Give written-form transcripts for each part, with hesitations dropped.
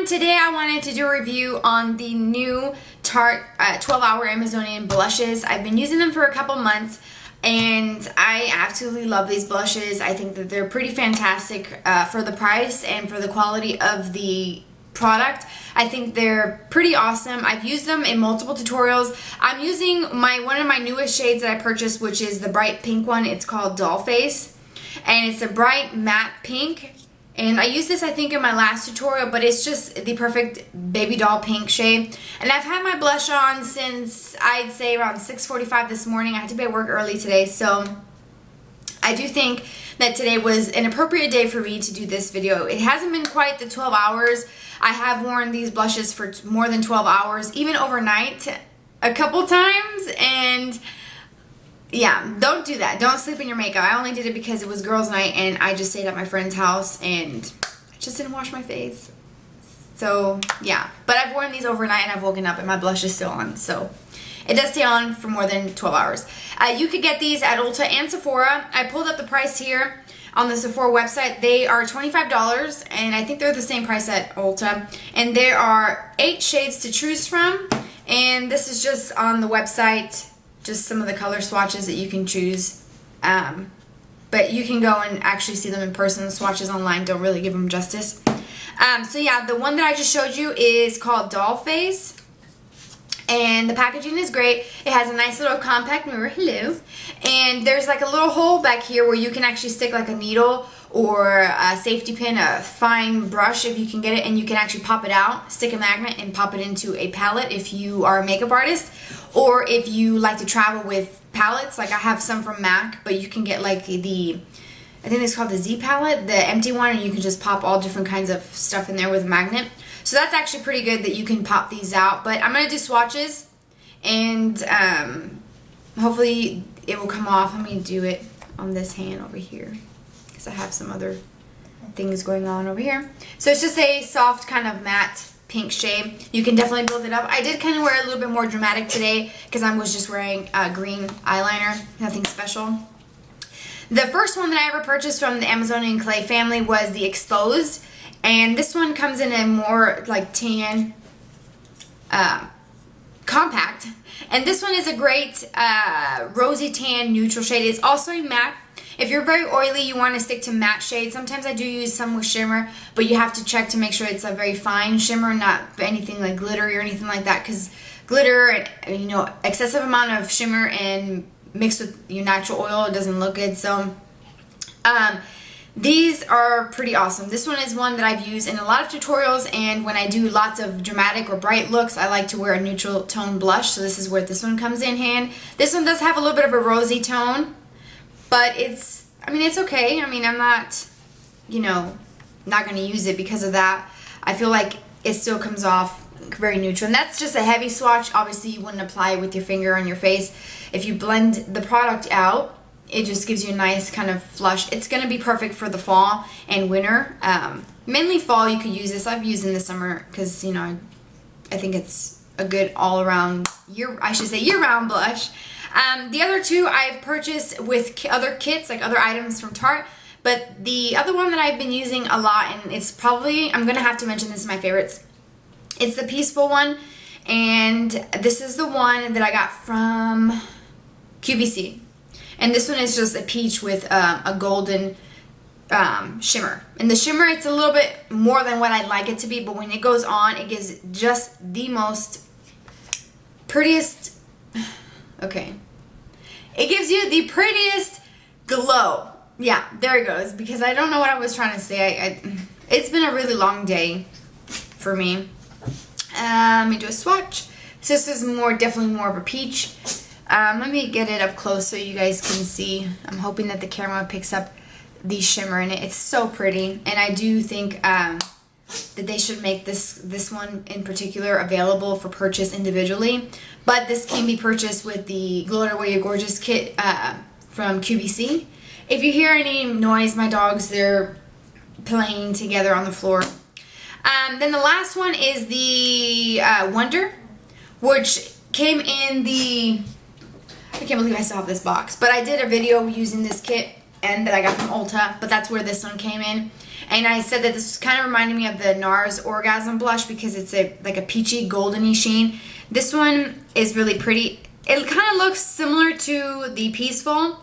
everyone, today I wanted to do a review on the new Tarte 12-Hour Amazonian blushes. I've been using them for a couple months and I absolutely love these blushes. I think that they're pretty fantastic for the price and for the quality of the product. I think they're pretty awesome. I've used them in multiple tutorials. I'm using one of my newest shades that I purchased, which is the bright pink one. It's called Doll Face and it's a bright matte pink. And I used this, I think, in my last tutorial, but it's just the perfect baby doll pink shade. And I've had my blush on since, I'd say, around 6:45 this morning. I had to be at work early today, so I do think that today was an appropriate day for me to do this video. It hasn't been quite the 12 hours. I have worn these blushes for more than 12 hours, even overnight a couple times, and yeah, don't do that. Don't sleep in your makeup. I only did it because it was girls' night and I just stayed at my friend's house and I just didn't wash my face. So, yeah. But I've worn these overnight and I've woken up and my blush is still on. So, it does stay on for more than 12 hours. You could get these at Ulta and Sephora. I pulled up the price here on the Sephora website. They are $25 and I think they're the same price at Ulta. And there are 8 shades to choose from. And this is just on the website. Just some of the color swatches that you can choose, but you can go and actually see them in person. The swatches online don't really give them justice. So yeah, the one that I just showed you is called Doll Face, and the packaging is great. It has a nice little compact mirror, hello, and there's like a little hole back here where you can actually stick like a needle or a safety pin, a fine brush if you can get it, and you can actually pop it out, stick a magnet and pop it into a palette if you are a makeup artist, or if you like to travel with palettes. Like I have some from MAC, but you can get like I think it's called the Z palette, the empty one, and you can just pop all different kinds of stuff in there with a magnet. So that's actually pretty good that you can pop these out. But I'm going to do swatches and hopefully it will come off. Let me do it on this hand over here, I have some other things going on over here. So it's just a soft kind of matte pink shade. You can definitely build it up. I did kind of wear a little bit more dramatic today because I was just wearing green eyeliner, nothing special. The first one that I ever purchased from the Amazonian Clay family was the Exposed, and this one comes in a more like tan compact, and this one is a great rosy tan neutral shade. It's also a matte. If you're very oily, you want to stick to matte shades. Sometimes I do use some with shimmer, but you have to check to make sure it's a very fine shimmer, not anything like glittery or anything like that, because glitter and, you know, excessive amount of shimmer and mixed with your natural oil, it doesn't look good. So these are pretty awesome. This one is one that I've used in a lot of tutorials, and when I do lots of dramatic or bright looks, I like to wear a neutral tone blush, so this is where this one comes in hand. This one does have a little bit of a rosy tone, but it's okay. I mean, I'm not, you know, not going to use it because of that. I feel like it still comes off very neutral. And that's just a heavy swatch. Obviously, you wouldn't apply it with your finger on your face. If you blend the product out, it just gives you a nice kind of flush. It's going to be perfect for the fall and winter. Mainly fall, you could use this. I've used it in the summer because, you know, I think it's a good all-around, year-round blush. The other two I've purchased with other kits, like other items from Tarte, but the other one that I've been using a lot, and it's probably, I'm going to have to mention this is my favorites, it's the Peaceful one, and this is the one that I got from QVC, and this one is just a peach with a golden shimmer, and the shimmer, it's a little bit more than what I'd like it to be, but when it goes on, it gives just the most prettiest, okay, it gives you the prettiest glow. Yeah, there it goes, because I don't know what I was trying to say. It's been a really long day for me. Let me do a swatch. So this is definitely more of a peach. Let me get it up close so you guys can see. I'm hoping that the camera picks up the shimmer in it. It's so pretty, and I do think that they should make this one in particular available for purchase individually. But this can be purchased with the Glow Away Your Gorgeous kit from QVC. If you hear any noise, my dogs, they're playing together on the floor. Then the last one is the Wonder, which came in the, I can't believe I still have this box, but I did a video using this kit and that I got from Ulta, but that's where this one came in. And I said that this kind of reminded me of the NARS Orgasm blush because it's like a peachy goldeny sheen. This one is really pretty. It kind of looks similar to the Peaceful,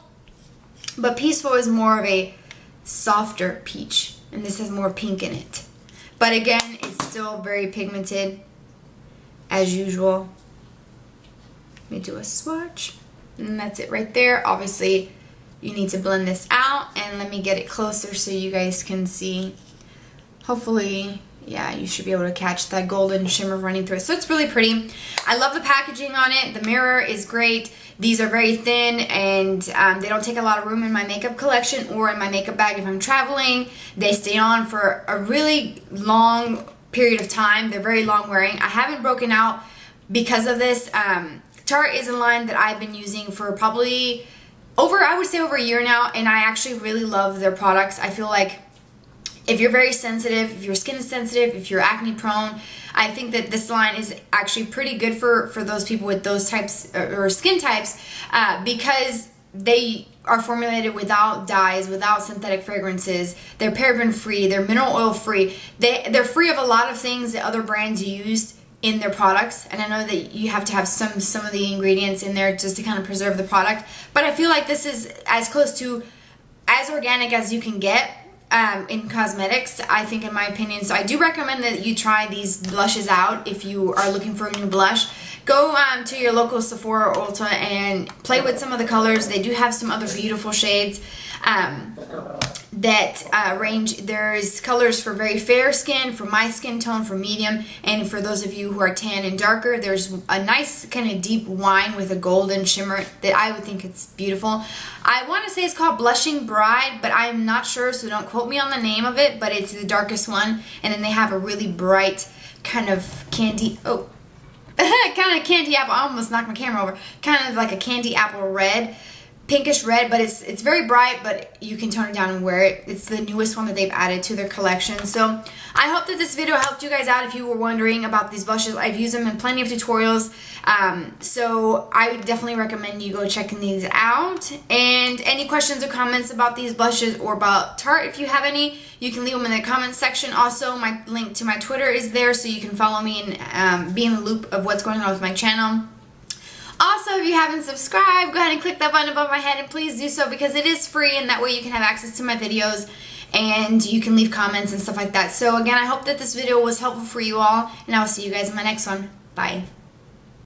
but Peaceful is more of a softer peach, and this has more pink in it. But again, it's still very pigmented as usual. Let me do a swatch, and that's it right there. Obviously, you need to blend this out, and let me get it closer so you guys can see. Hopefully, yeah, you should be able to catch that golden shimmer running through it. So it's really pretty. I love the packaging on it. The mirror is great. These are very thin, and they don't take a lot of room in my makeup collection or in my makeup bag if I'm traveling. They stay on for a really long period of time. They're very long wearing. I haven't broken out because of this. Tarte is a line that I've been using for probably I would say over a year now, and I actually really love their products. I feel like if you're very sensitive, if your skin is sensitive, if you're acne prone, I think that this line is actually pretty good for those people with those types or skin types because they are formulated without dyes, without synthetic fragrances. They're paraben free, they're mineral oil free. They're free of a lot of things that other brands used in their products, and I know that you have to have some of the ingredients in there just to kind of preserve the product, but I feel like this is as close to as organic as you can get in cosmetics, I think, in my opinion. So I do recommend that you try these blushes out if you are looking for a new blush. Go to your local Sephora or Ulta and play with some of the colors. They do have some other beautiful shades that range. There's colors for very fair skin, for my skin tone, for medium, and for those of you who are tan and darker. There's a nice kind of deep wine with a golden shimmer that I would think it's beautiful. I want to say it's called Blushing Bride, but I'm not sure, so don't quote me on the name of it, but it's the darkest one. And then they have a really bright kind of candy, kind of candy apple. I almost knocked my camera over. Kind of like a candy apple red, pinkish red, but it's very bright, but you can tone it down and wear it. It's the newest one that they've added to their collection. So I hope that this video helped you guys out if you were wondering about these blushes. I've used them in plenty of tutorials, so I would definitely recommend you go checking these out. And any questions or comments about these blushes or about Tarte, if you have any, you can leave them in the comments section. Also, my link to my Twitter is there, so you can follow me and be in the loop of what's going on with my channel. Also, if you haven't subscribed, go ahead and click that button above my head, and please do so because it is free, and that way you can have access to my videos and you can leave comments and stuff like that. So again, I hope that this video was helpful for you all, and I will see you guys in my next one. Bye.